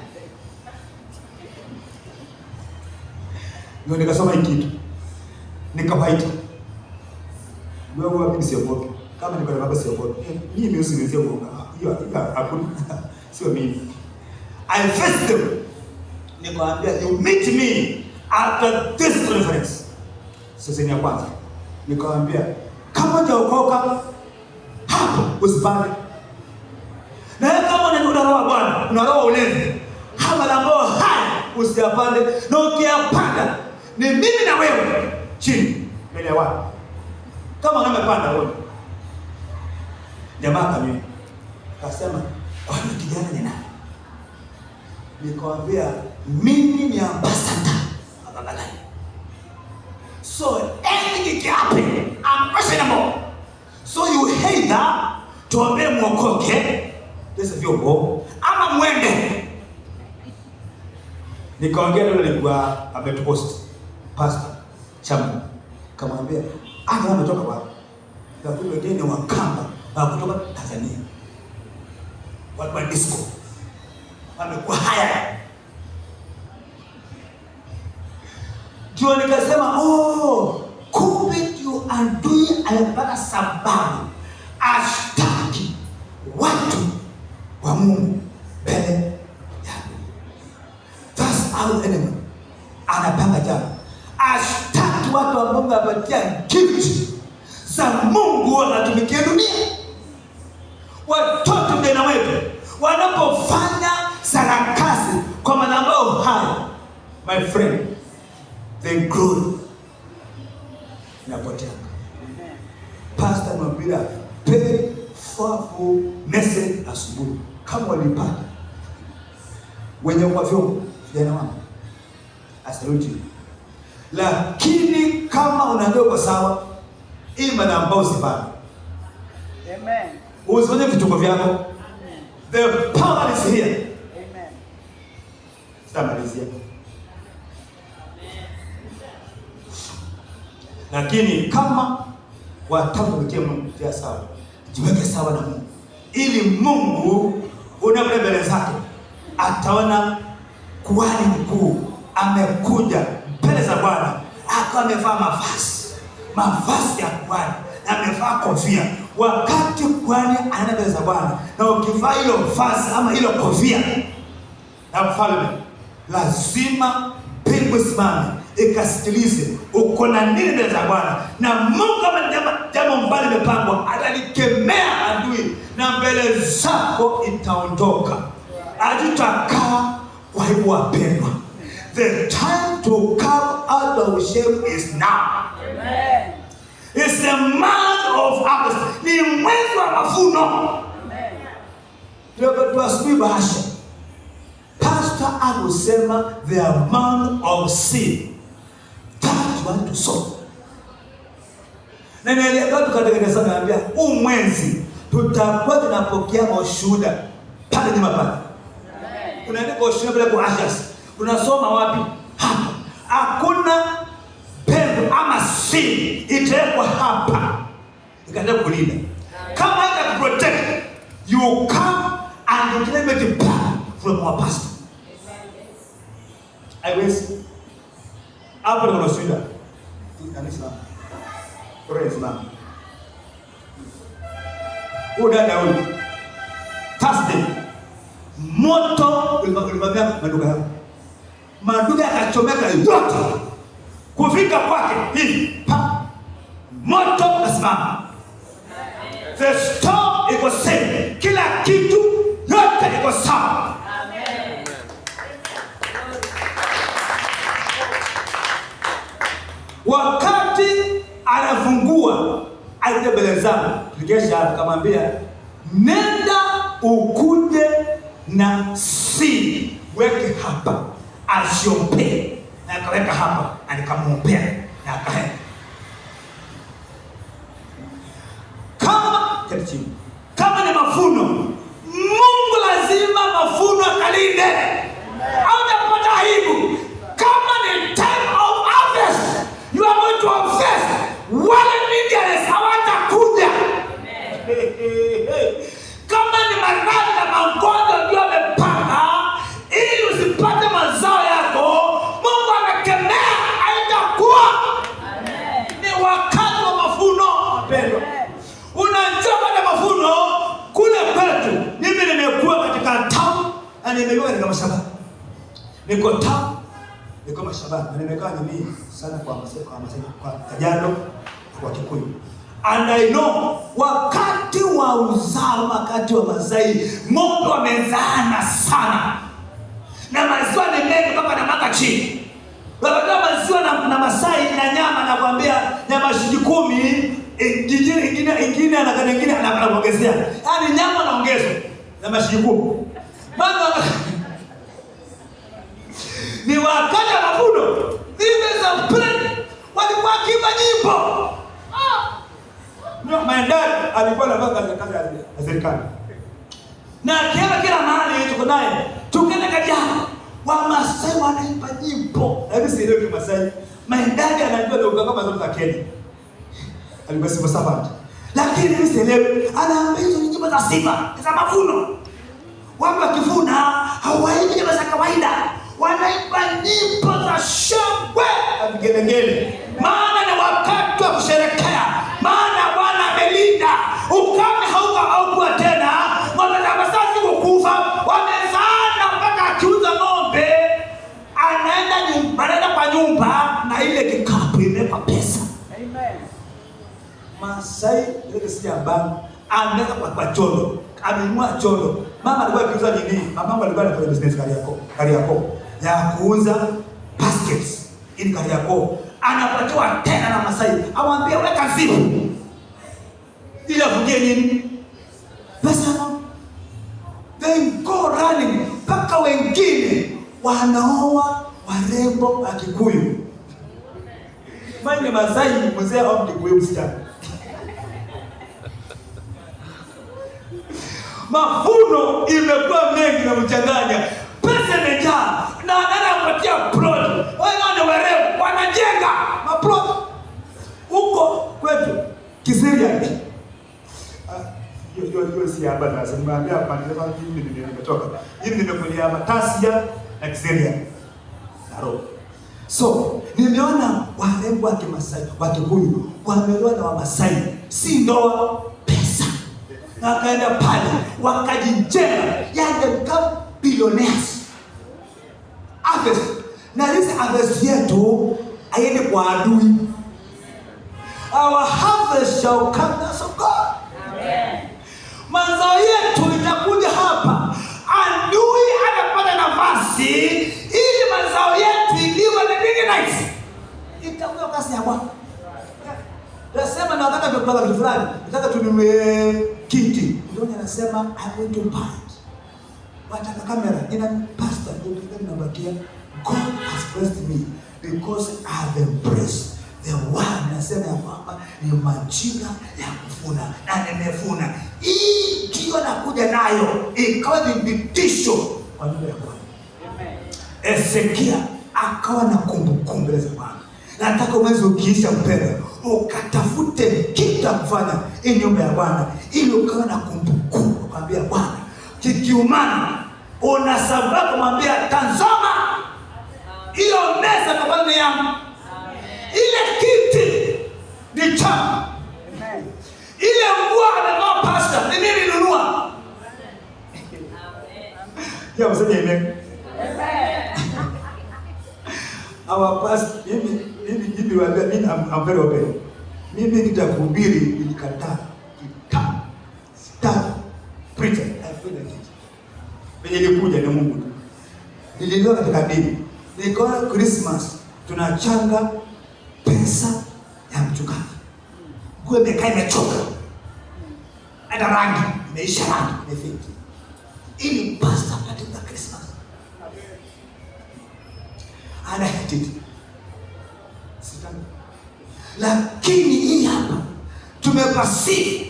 Ndio nikasoma hiki kitu. Nikawaita. Wewe wapi siogope? Kama niko na baba siogope. Mimi usiweze kuoga. Hiyo hakuna. Sio mimi. I faced them. Nikamwambia, you meet me after this conference. Sasa ni ya kwanza. Nikamwambia, kama hujaokoka hapo usipande. Na kama unaroa Bwana, unaroa ulevi, hapa ambao haya usiyapande. Na ukiyapanda ni mimi na wewe chini mbele ya watu. Kama unamepanda wewe. Jamaa kami akasema, "Kwani kijana ni nani?" Nikamwambia, mimi ni ambassador wa Baba Life. So anything can happen. I'm questionable. So you hate that tuombe mwokoke. This is vyombo ama mwende. Nikaongea ndio nilikuwa ametupost pastor Chamu. Kamwambia, "Ana ametoka wapi?" Na kuna wengine wakamba kutoka Tanzania. Watu wa disco. Wamekuwa haya. Ndio nikasema, kumbe you andui alipata sababu ashtaki watu wa Mungu mbele ya Mungu. That's how enemy anapanga jambo. Ashtaki watu wa Mungu apatia gift za Mungu wanatumikia dunia. Watoto ndena wetu wanapofanya sarakasi kwa manambao haya, my friend, the glory inapotea. Pastor Mabila very powerful message asubuhi. Kama walipata wenye kwa vyombo vijana wangu, asaluti. Lakini kama unajua kwa sawa, ima na ambao sipana. Amen. Usione vituko vyako. Amen. The power is here. Amen. Stamalizia. Lakini kama watambukia Mungu ya sawa, jiweke sawa na Mungu, ili Mungu unapoenda mbele zake ataona kuhani mkuu amekuja mbele za Bwana, akawa amevaa mavazi ya kuhani, amevaa kofia. Wakati kuhani anaenda mbele za Bwana na ukivaa hilo vazi ama hilo kofia na mfalme, lazima mbingu simame ikasikilize uko na nini mbele za Bwana. Na Mungu kama jambo mbali limepangwa, atalikemea adui na mbele zako itaondoka. Hatutakaa kwa hivyo wapendwa. The time to come out of shame is now. Amen. It's the month of harvest. Ni mwezi wa mavuno. Amen. Tuasubiri bahasha. Pastor akusema the amount of seed that you want to sow. Na nilienda tukatengeneza naambia mwezi tutakuwa tunapokea ushuhuda pale nyuma pale. Unaenda kwa ushuhuda pale kwa ashes. Unasoma wapi? Hapa. Hakuna pepo ama seed itawekwa hapa. Ikaenda kulinda. Kama ita protect, you come and you claim it back from our pastor. Haiwezi. Hapo ndio unashinda. Kanisa. Praise God. Udada huyu. Thursday. Moto ulimwambia maduka yao. Maduka yakachomeka yote. Kufika kwake hivi. Moto ukasimama. The storm iko safe. Kila kitu yote iko sawa. Wakati anafungua alikuja mbele zangu, tukesha akamwambia, nenda ukuje na seed weke hapa asiompe. Na akaweka hapa, alikamuombea na akaenda. Kama ni mafuno, Mungu lazima mafuno akalinde. Hautapata aibu. Kama ni time of harvest, you are going to harvest. Wale Indians hawata wapendwa. Unajua baada mavuno kule kwetu, mimi nimekuwa katika town na nimekuwa katika mashamba. Niko town, niko mashamba na nimekaa nyingi sana kwa Kajiado, kwa Kikuyu. And I know wakati wa uzao, wakati wa mazai, ng'ombe wamezaana sana. Na maziwa ni mengi mpaka na maka chini. Wakati maziwa na Masai na nyama nakwambia nyama shilingi 10, ingine anaongezea. Yaani nyama naongezwa na shilingi 10. Maana ni wakati wa mavuno. Hivi za plan walikuwa kiimba nyimbo. No, my dad alikuwa anafanya kazi ya serikali. Na kila mahali tuko naye. Tukienda Kajiado, Wamasai wanaimba nyimbo. Na hivi sielewi Kimasai. My dad anajua lugha kama zote za Kenya. Alikuwa civil servant. Lakini hivi sielewi anaambia hizo nyimbo za sifa, za mavuno. Watu wakivuna hawaimbi nyimbo za kawaida. Wanaimba nyimbo za shangwe na vigelegele. Maana ni wakati wa kusherehekea. Maana Bwana amelinda. Ukame haukuwa tena. Ng'ombe za Masai kukufa. Wamezaana mpaka akiuza ng'ombe anaenda kwa nyumba na ile kikapu imewekwa pesa. Amen. Masai ile sijamba anaweka kwa chondo. Amenunua chondo. Mama alikuwa akiuza nini? Mama alikuwa anafanya business Kariakoo ya kuuza baskets ili Kariakoo. Anapatiwa tena na Masai. Amwambia weka zipu. Ili afungie nini? Pesa no. They go running. Paka wengine wanaoa warembo wa Kikuyu. Mwenye Masai mzee au Kikuyu msichana. Mavuno imekuwa mengi na mchanganya. Pesa imejaa. Na anapatia plot. Wale warembo wanajenga maplot. Huko kwetu Kisiria. Hiyo si hapa na nimeambia hapa nimetoka. Hivi nimekulia Matasia na Kisiria. Naro. So, nimeona warembo wa Kimasai, wa Kikuyu, wameoa na Wamasai. Si ndoa, pesa. Na wakaenda pale, wakajijenga, yani kama billionaires. Harvest. Na hizi harvest yetu haiendi kwa adui. Our harvest shall come to God. Amen. Mazao yetu itakuja hapa. Adui anapata nafasi ili mazao yetu iliwe na nice. Itakuwa kasi ya Bwana. Nasema na wakati tunapanga kitu fulani, nataka tununue kiti. Ndio anasema I want to buy. Wataka kamera, ina pastor ndio nabakia. God has blessed me because I have embraced the one. Nasema ya kwamba ni majira ya kuvuna na nimevuna. Hii ndio nakuja nayo ikawa thibitisho kwa neno la Bwana. Amen. Ezekia akawa na kumbukumbu za Bwana. Nataka mwezi ukiisha mpendwa, ukatafute kitu cha kufanya ili nyumba ya Bwana, ili ukawa na kumbukumbu kumwambia Bwana, kikiumana una sababu kumwambia tazama hiyo meza kwa Bwana yangu. Ile kiti ni changu. Ile nguo amevaa pastor ni mimi nilinunua. Ya mseme amen. Our pastor mimi waambia mimi I'm very open. Mimi nitakuhubiri nilikataa. Start preacher. I feel like it. Penye nikuja ni Mungu tu. Nililelewa katika dini. Nikaona Christmas tunachanga pesa ya mchungaji. Nguo imekaa imechoka. Hata rangi imeisha rangi imefika. Ili pastor katika Christmas. Ana hate. Lakini hii hapa tumepasifu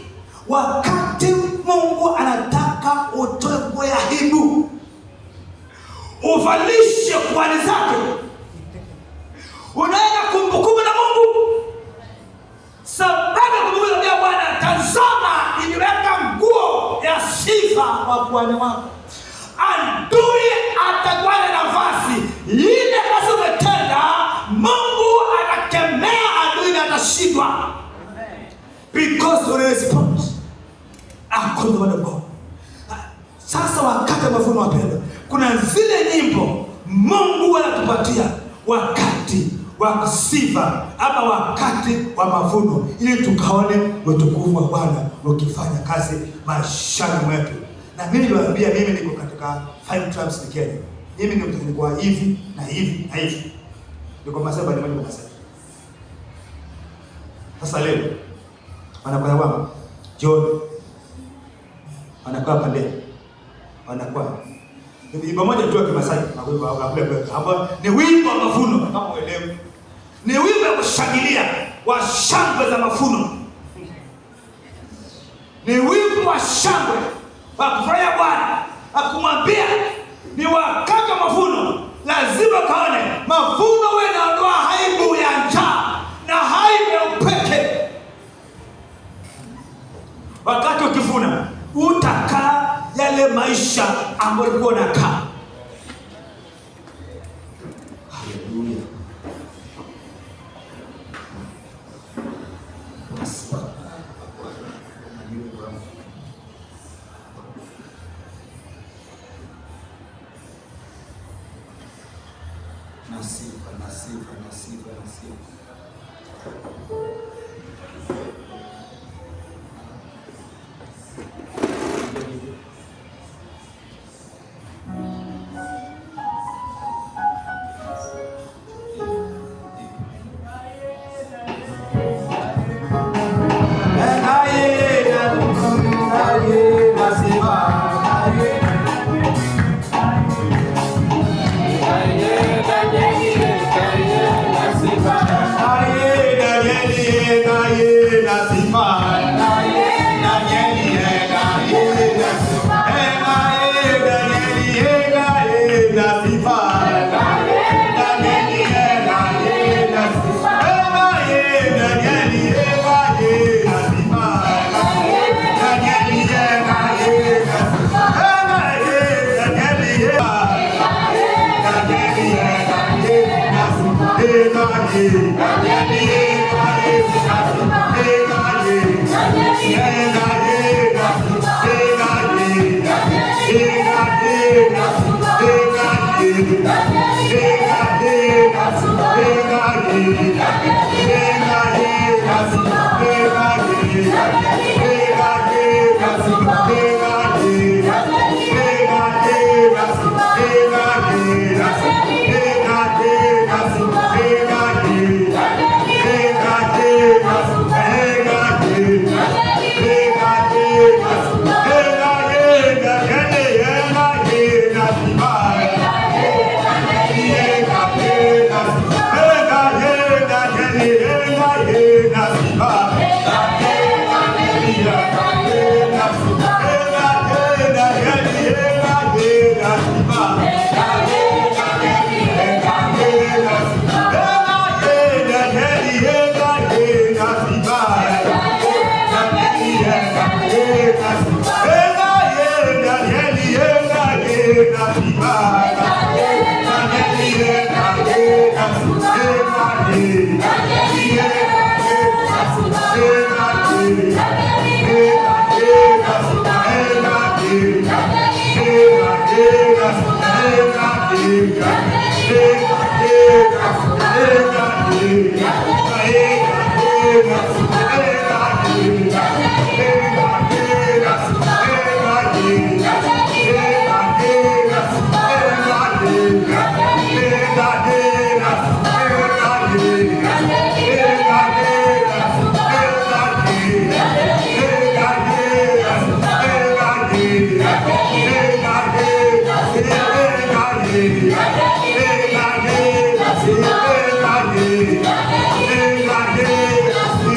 wakati Mungu anataka utoe nguo ya aibu, uvalishe kwani zake, unaenda kumbukumbu na Mungu. Sababu kumbukumbu ya Bwana, tazama iliweka nguo ya sifa kwa kwani wako. Adui atakuwa na nafasi ile kazi umetenda, Mungu atakemea adui na atashindwa. because we respond according to the word of God. Sasa wakati wa mavuno wapendwa, kuna zile nyimbo Mungu anatupatia wakati wa sifa ama wakati wa mavuno, ili tukaone utukufu wa Bwana ukifanya kazi maishani mwetu. Na mimi niwaambia, mimi niko katika 5 tribes in Kenya. Mimi niko hivi na hivi na hivi. Niko Masaba ni mmoja Masaba. Sasa leo wanakwaya wangu John wanakuwa pale, wanakuwa ni wimbo moja tu wa Kimasai hapo, ni wimbo wa mavuno. Kama uelewe, ni wimbo wa kushangilia, wa shangwe za mavuno, ni wimbo wa shangwe wa kufurahia Bwana, akumwambia ni wakati wa mavuno. Lazima kaone mavuno, wewe naondoa haibu ya njaa na haibu ya upeke. Wakati ukivuna utakaa yale maisha ambayo ulikuwa unakaa. Haleluya. Nasifa.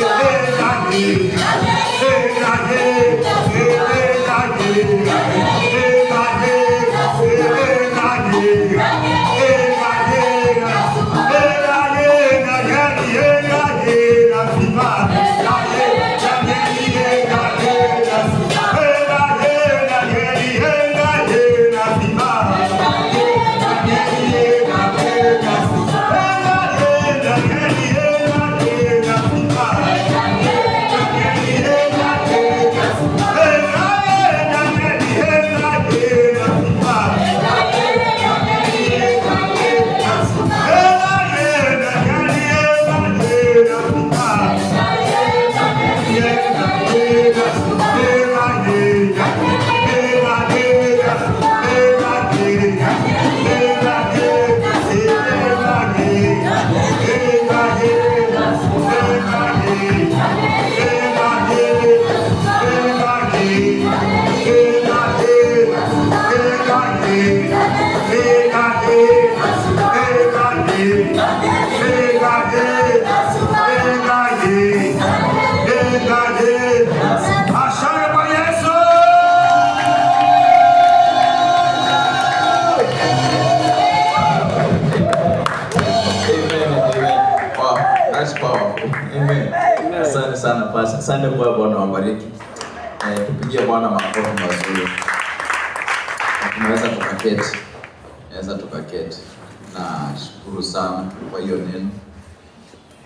Yeah. Asante kwa Yesu. That's powerful. Amen. Asante sana Pastor. Asante kwa Bwana wabariki. Tupigie Bwana makofi mazuri. Tunaweza tukaketi. Naweza tukaketi. Na shukuru sana kwa hiyo neno.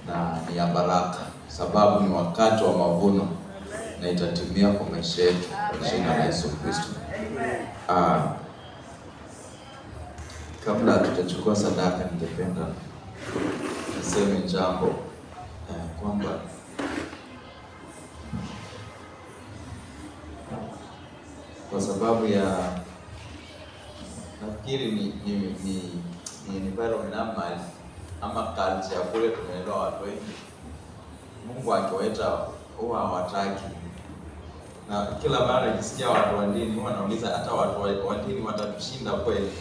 Na ni ya baraka. Sababu ni wakati wa mavuno na itatimia kwa maisha yetu kwa jina la Yesu Kristo. Kabla hatujachukua sadaka, ningependa niseme jambo kwamba kwa sababu ya nafikiri ni environment ama culture ya kule tumeelewa watu wengi, Mungu akiwaita huwa hawataki. Na kila mara nikisikia watu wa dini huwa nauliza hata watu wa dini watatushinda kweli?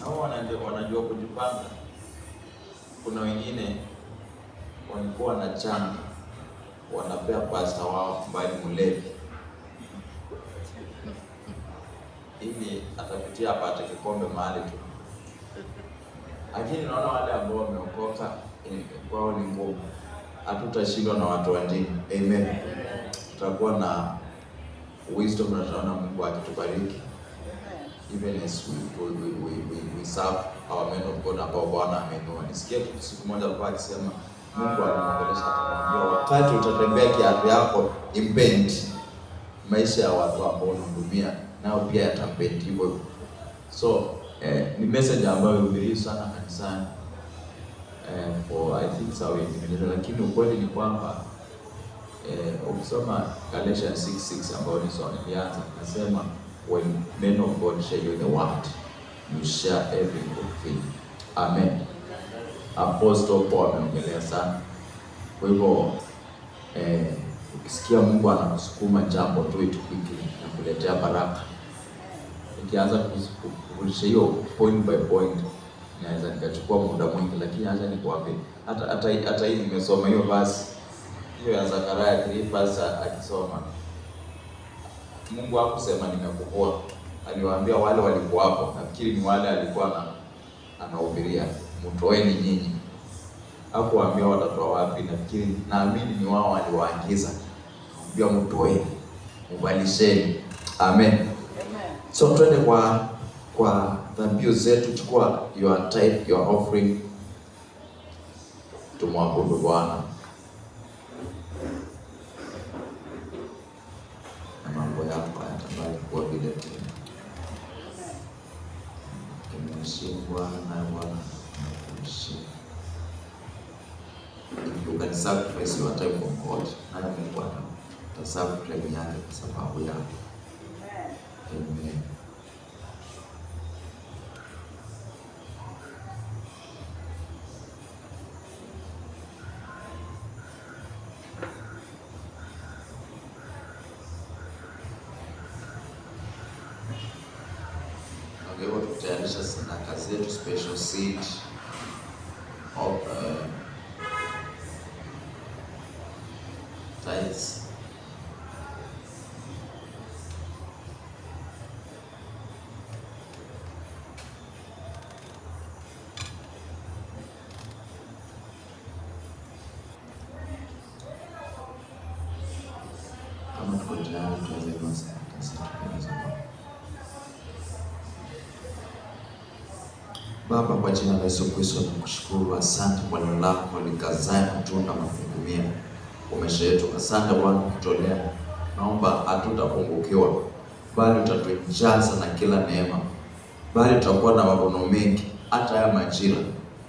Na wao wanajua kujipanga. Kuna wengine walikuwa na changa wanapea pastor wao mbali mlevi ili atapitia apate kikombe mahali tu. Lakini naona wale ambao wameokoka kwao ni ngumu. Hatutashindwa na watu wa dini. Amen. Tutakuwa na wisdom na tutaona Mungu akitubariki. Even as we serve our men of God ambao Bwana amenua. Nisikia siku moja alikuwa akisema Mungu anaongelesha atamwambia wakati utatembea kiatu yako impend maisha ya watu ambao unahudumia nao pia yatampend hivyo. So ni message ambayo imehubiriwa sana kanisani for I think sawa hivi, lakini ukweli ni kwamba ukisoma Galatians 6:6 ambayo ni sawa ilianza nasema when men of God share you the word you share every good thing. Amen. Apostle Paul ameongelea sana. Kwa hivyo ukisikia Mungu anakusukuma jambo tu quickly na kuletea baraka, nikianza kushare hiyo point by point naweza nikachukua muda mwingi, lakini acha nikwambie hata hii nimesoma hiyo basi hiyo ya Zakaria 3 verse akisoma, Mungu hakusema nimekupoa, aliwaambia wale walikuwa hapo, nafikiri ni wale alikuwa anahubiria, mtoeni nyinyi. Hakuwaambia watatoa wapi, nafikiri naamini ni wao waliwaagiza, ambia mtoeni, mbalisheni. Amen. So twende kwa dhabihu zetu. Chukua your tithe, your offering, tumwabudu Bwana. Mambo yako hayatabaki kuwa vile tena. Tumheshimu Bwana na Bwana anakuheshimu. You can sacrifice your time for God. Naye Mungu atasacrifice time yake kwa sababu yako. Amen. Leo tutayarisha sadaka zetu, special seed of tithes. Kama tuko tayari tuanze kwa sadaka. Baba, kwa jina la Yesu Kristo nakushukuru, asante kwa neno lako likazae matunda mafungu 100 kwa maisha yetu. Asante Bwana kutolea. Naomba hatutapungukiwa, bali utatujaza na kila neema, bali tutakuwa na mavuno mengi hata ya majira.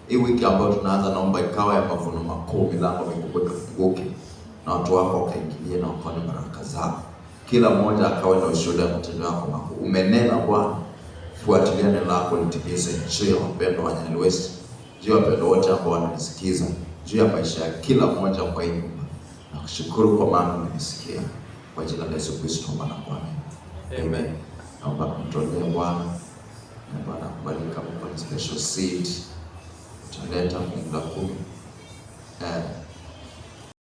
Hii wiki ambayo tunaanza, naomba ikawa ya mavuno makuu, milango mikubwa ikafunguke na watu wako wakaingilie na wakaone baraka zako. Kila mmoja akawe na ushuhuda wa matendo yako makuu. Umenena Bwana, fuatilia neno lako litimize juu ya wapendwa wa Nyali West, juu ya wapendwa wote ambao wananisikiza, juu ya maisha ya kila mmoja kwa hii nyumba. Nakushukuru kwa maana umenisikia. Kwa jina la Yesu Kristo Bwana kwa amen. Naomba kumtolea Bwana na Bwana kubariki kwa special seed. Utaleta fungu la 10.